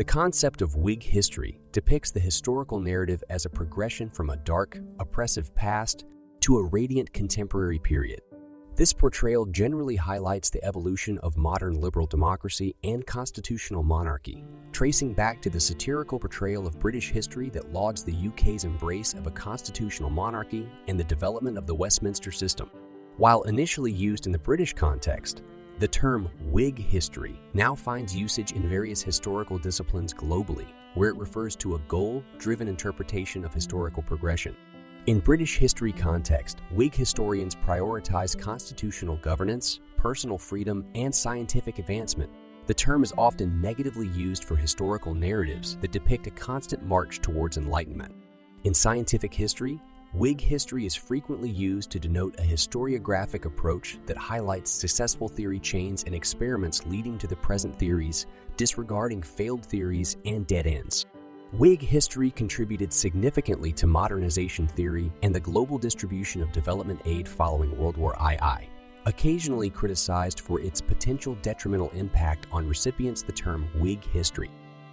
The concept of Whig history depicts the historical narrative as a progression from a dark, oppressive past to a radiant contemporary period. This portrayal generally highlights the evolution of modern liberal democracy and constitutional monarchy, tracing back to the satirical portrayal of British history that lauds the UK's embrace of a constitutional monarchy and the development of the Westminster system. While initially used in the British context, the term Whig history now finds usage in various historical disciplines globally, where it refers to a goal-driven interpretation of historical progression. In British history context, Whig historians prioritize constitutional governance, personal freedom, and scientific advancement. The term is often negatively used for historical narratives that depict a constant march towards enlightenment. In scientific history, Whig history is frequently used to denote a historiographic approach that highlights successful theory chains and experiments leading to the present theories, disregarding failed theories and dead ends. Whig history contributed significantly to modernization theory and the global distribution of development aid following World War II. Occasionally criticized for its potential detrimental impact on recipients, the term Whig history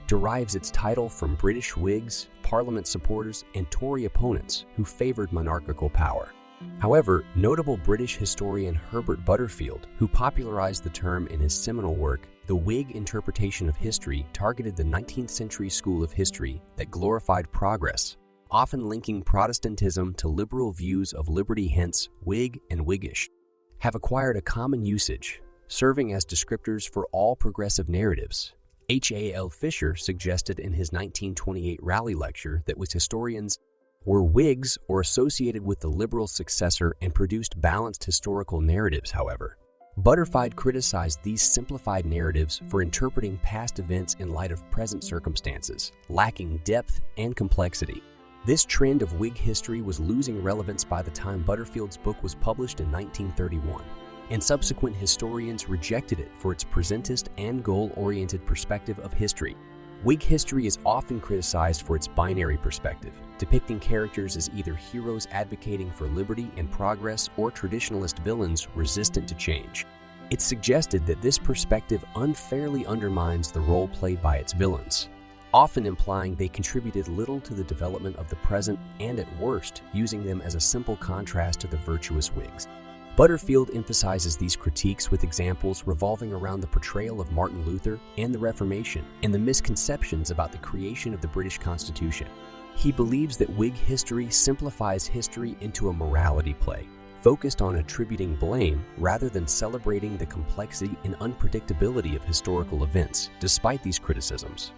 derives its title from British Whigs, Parliament supporters, and Tory opponents who favored monarchical power. However, notable British historian Herbert Butterfield, who popularized the term in his seminal work, The Whig Interpretation of History, targeted the 19th century school of history that glorified progress, often linking Protestantism to liberal views of liberty. Hence, Whig and Whiggish have acquired a common usage, serving as descriptors for all progressive narratives. H.A.L. Fisher suggested in his 1928 Raleigh lecture that historians were Whigs or associated with the liberal successor and produced balanced historical narratives. However, Butterfield criticized these simplified narratives for interpreting past events in light of present circumstances, lacking depth and complexity. This trend of Whig history was losing relevance by the time Butterfield's book was published in 1931. And subsequent historians rejected it for its presentist and goal-oriented perspective of history. Whig history is often criticized for its binary perspective, depicting characters as either heroes advocating for liberty and progress or traditionalist villains resistant to change. It's suggested that this perspective unfairly undermines the role played by its villains, often implying they contributed little to the development of the present and, at worst, using them as a simple contrast to the virtuous Whigs. Butterfield emphasizes these critiques with examples revolving around the portrayal of Martin Luther and the Reformation and the misconceptions about the creation of the British Constitution. He believes that Whig history simplifies history into a morality play, focused on attributing blame rather than celebrating the complexity and unpredictability of historical events. Despite these criticisms,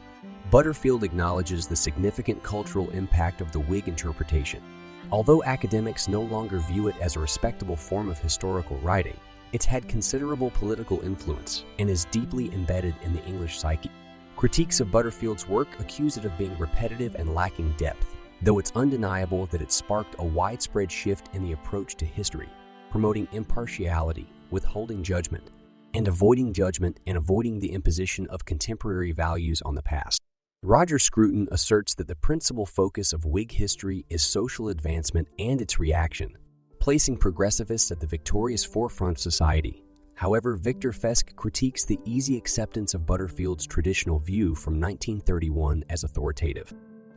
Butterfield acknowledges the significant cultural impact of the Whig interpretation. Although academics no longer view it as a respectable form of historical writing, it's had considerable political influence and is deeply embedded in the English psyche. Critiques of Butterfield's work accuse it of being repetitive and lacking depth, though it's undeniable that it sparked a widespread shift in the approach to history, promoting impartiality, withholding judgment, and avoiding the imposition of contemporary values on the past. Roger Scruton asserts that the principal focus of Whig history is social advancement and its reaction, placing progressivists at the victorious forefront of society. However, Victor Fesk critiques the easy acceptance of Butterfield's traditional view from 1931 as authoritative.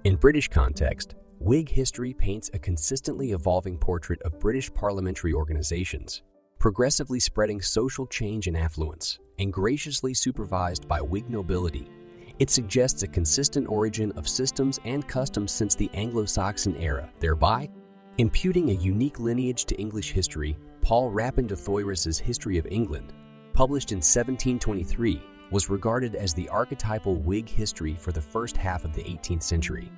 In British context, Whig history paints a consistently evolving portrait of British parliamentary organizations, progressively spreading social change and affluence, and graciously supervised by Whig nobility. It suggests a consistent origin of systems and customs since the Anglo-Saxon era, thereby imputing a unique lineage to English history. Paul Rapin de Thoyris's History of England, published in 1723, was regarded as the archetypal Whig history for the first half of the 18th century.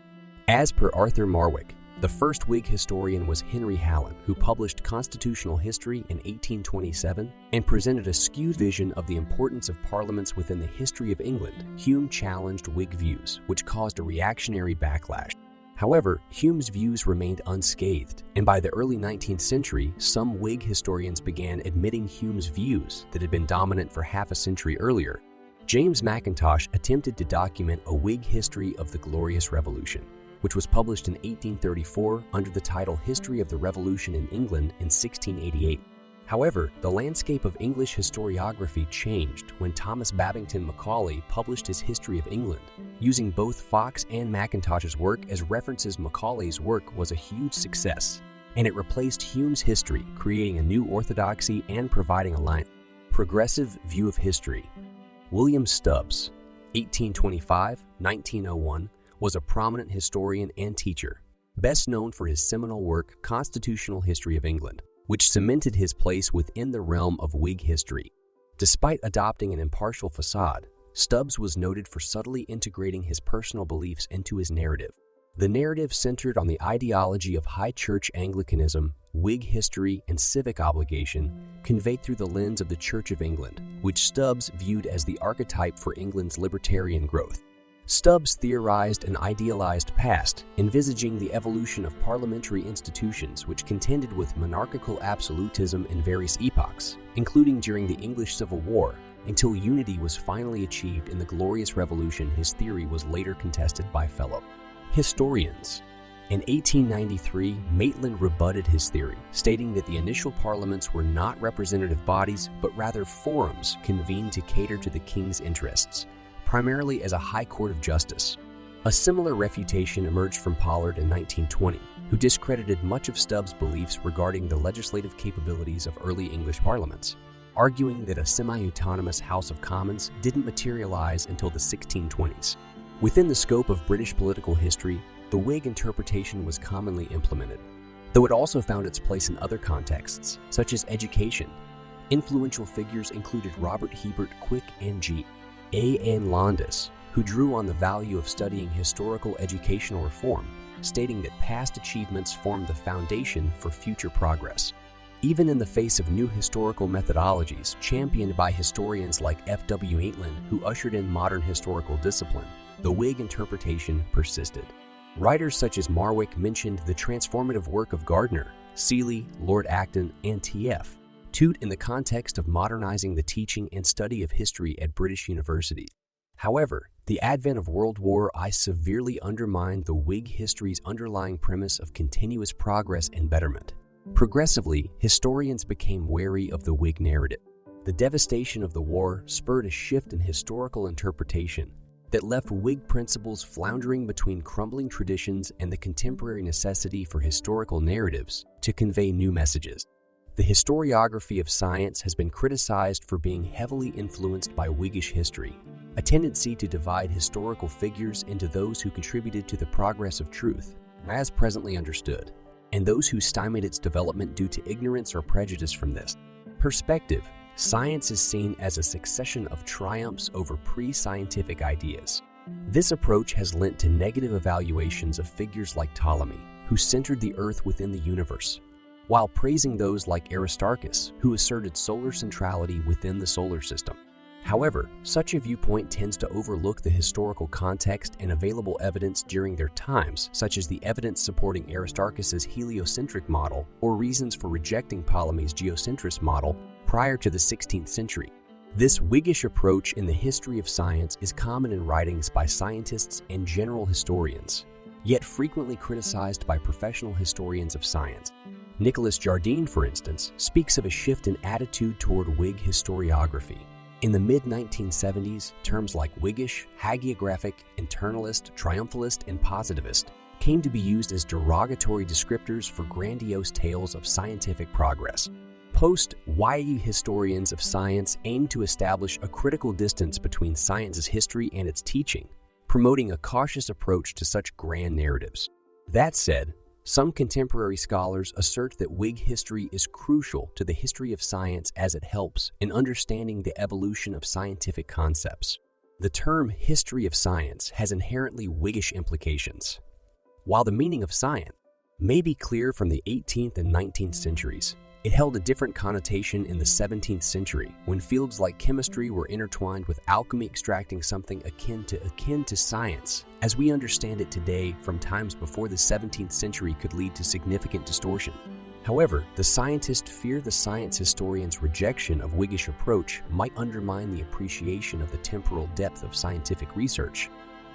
As per Arthur Marwick, the first Whig historian was Henry Hallam, who published Constitutional History in 1827 and presented a skewed vision of the importance of parliaments within the history of England. Hume challenged Whig views, which caused a reactionary backlash. However, Hume's views remained unscathed, and by the early 19th century, some Whig historians began admitting Hume's views that had been dominant for half a century earlier. James Mackintosh attempted to document a Whig history of the Glorious Revolution, which was published in 1834 under the title History of the Revolution in England in 1688. However, the landscape of English historiography changed when Thomas Babington Macaulay published his History of England. Using both Fox and Mackintosh's work as references, Macaulay's work was a huge success, and it replaced Hume's history, creating a new orthodoxy and providing a progressive view of history. William Stubbs, 1825-1901, was a prominent historian and teacher, best known for his seminal work, Constitutional History of England, which cemented his place within the realm of Whig history. Despite adopting an impartial facade, Stubbs was noted for subtly integrating his personal beliefs into his narrative. The narrative centered on the ideology of high church Anglicanism, Whig history, and civic obligation, conveyed through the lens of the Church of England, which Stubbs viewed as the archetype for England's libertarian growth. Stubbs theorized an idealized past, envisaging the evolution of parliamentary institutions which contended with monarchical absolutism in various epochs, including during the English Civil War, until unity was finally achieved in the Glorious Revolution. His theory was later contested by fellow historians. In 1893, Maitland rebutted his theory, stating that the initial parliaments were not representative bodies, but rather forums convened to cater to the king's interests, primarily as a high court of justice. A similar refutation emerged from Pollard in 1920, who discredited much of Stubbs' beliefs regarding the legislative capabilities of early English parliaments, arguing that a semi-autonomous House of Commons didn't materialize until the 1620s. Within the scope of British political history, the Whig interpretation was commonly implemented, though it also found its place in other contexts, such as education. Influential figures included Robert Hebert Quick and G.A.N. Landis, who drew on the value of studying historical educational reform, stating that past achievements formed the foundation for future progress. Even in the face of new historical methodologies championed by historians like F.W. Maitland, who ushered in modern historical discipline, the Whig interpretation persisted. Writers such as Marwick mentioned the transformative work of Gardner, Seeley, Lord Acton, and T.F. Toote in the context of modernizing the teaching and study of history at British universities. However, the advent of World War I severely undermined the Whig history's underlying premise of continuous progress and betterment. Progressively, historians became wary of the Whig narrative. The devastation of the war spurred a shift in historical interpretation that left Whig principles floundering between crumbling traditions and the contemporary necessity for historical narratives to convey new messages. The historiography of science has been criticized for being heavily influenced by Whiggish history, a tendency to divide historical figures into those who contributed to the progress of truth, as presently understood, and those who stymied its development due to ignorance or prejudice. From this perspective, science is seen as a succession of triumphs over pre-scientific ideas. This approach has lent to negative evaluations of figures like Ptolemy, who centered the Earth within the universe, while praising those like Aristarchus, who asserted solar centrality within the solar system. However, such a viewpoint tends to overlook the historical context and available evidence during their times, such as the evidence supporting Aristarchus's heliocentric model or reasons for rejecting Ptolemy's geocentrist model prior to the 16th century. This Whiggish approach in the history of science is common in writings by scientists and general historians, yet frequently criticized by professional historians of science. Nicholas Jardine, for instance, speaks of a shift in attitude toward Whig historiography. In the mid-1970s, terms like Whiggish, hagiographic, internalist, triumphalist, and positivist came to be used as derogatory descriptors for grandiose tales of scientific progress. Post-Whig historians of science aim to establish a critical distance between science's history and its teaching, promoting a cautious approach to such grand narratives. That said, some contemporary scholars assert that Whig history is crucial to the history of science as it helps in understanding the evolution of scientific concepts. The term history of science has inherently Whiggish implications. While the meaning of science may be clear from the 18th and 19th centuries, it held a different connotation in the 17th century when fields like chemistry were intertwined with alchemy, extracting something akin to science as we understand it today from times before the 17th century could lead to significant distortion. However, the scientists fear the science historians' rejection of Whiggish approach might undermine the appreciation of the temporal depth of scientific research.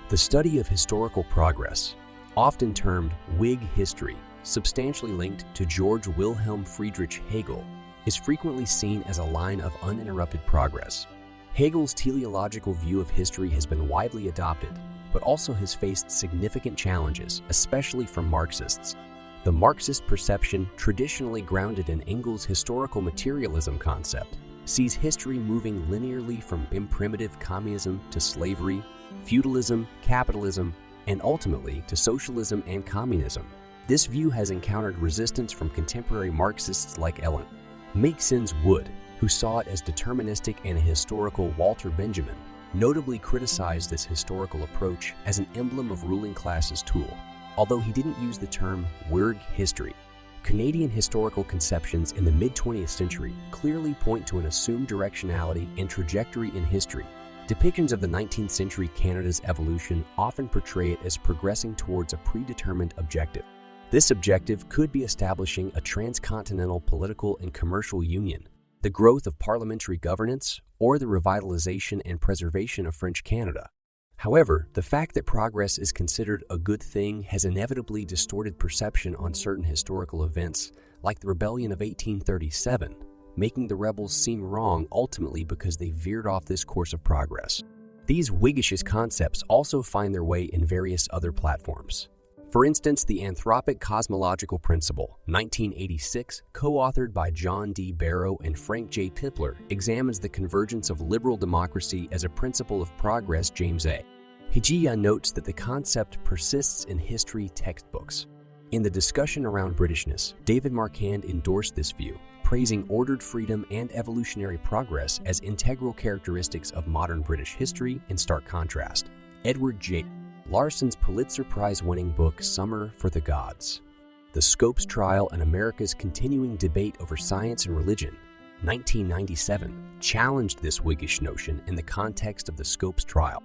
The study of historical progress, often termed Whig history, substantially linked to George Wilhelm Friedrich Hegel, is frequently seen as a line of uninterrupted progress. Hegel's teleological view of history has been widely adopted, but also has faced significant challenges, especially from Marxists. The Marxist perception, traditionally grounded in Engels' historical materialism concept, sees history moving linearly from primitive communism to slavery, feudalism, capitalism, and ultimately to socialism and communism. This view has encountered resistance from contemporary Marxists like Ellen Makesins Wood, who saw it as deterministic, and a historical Walter Benjamin notably criticized this historical approach as an emblem of ruling class's tool, although he didn't use the term Whig history. Canadian historical conceptions in the mid-20th century clearly point to an assumed directionality and trajectory in history. Depictions of the 19th century Canada's evolution often portray it as progressing towards a predetermined objective. This objective could be establishing a transcontinental political and commercial union, the growth of parliamentary governance, or the revitalization and preservation of French Canada. However, the fact that progress is considered a good thing has inevitably distorted perception on certain historical events, like the Rebellion of 1837, making the rebels seem wrong ultimately because they veered off this course of progress. These Whiggish concepts also find their way in various other platforms. For instance, the Anthropic Cosmological Principle, 1986, co-authored by John D. Barrow and Frank J. Pipler, examines the convergence of liberal democracy as a principle of progress. James A. Hijiya notes that the concept persists in history textbooks. In the discussion around Britishness, David Marquand endorsed this view, praising ordered freedom and evolutionary progress as integral characteristics of modern British history, in stark contrast. Edward J. Larson's Pulitzer Prize-winning book Summer for the Gods, The Scopes Trial and America's Continuing Debate Over Science and Religion, 1997, challenged this Whiggish notion in the context of the Scopes Trial.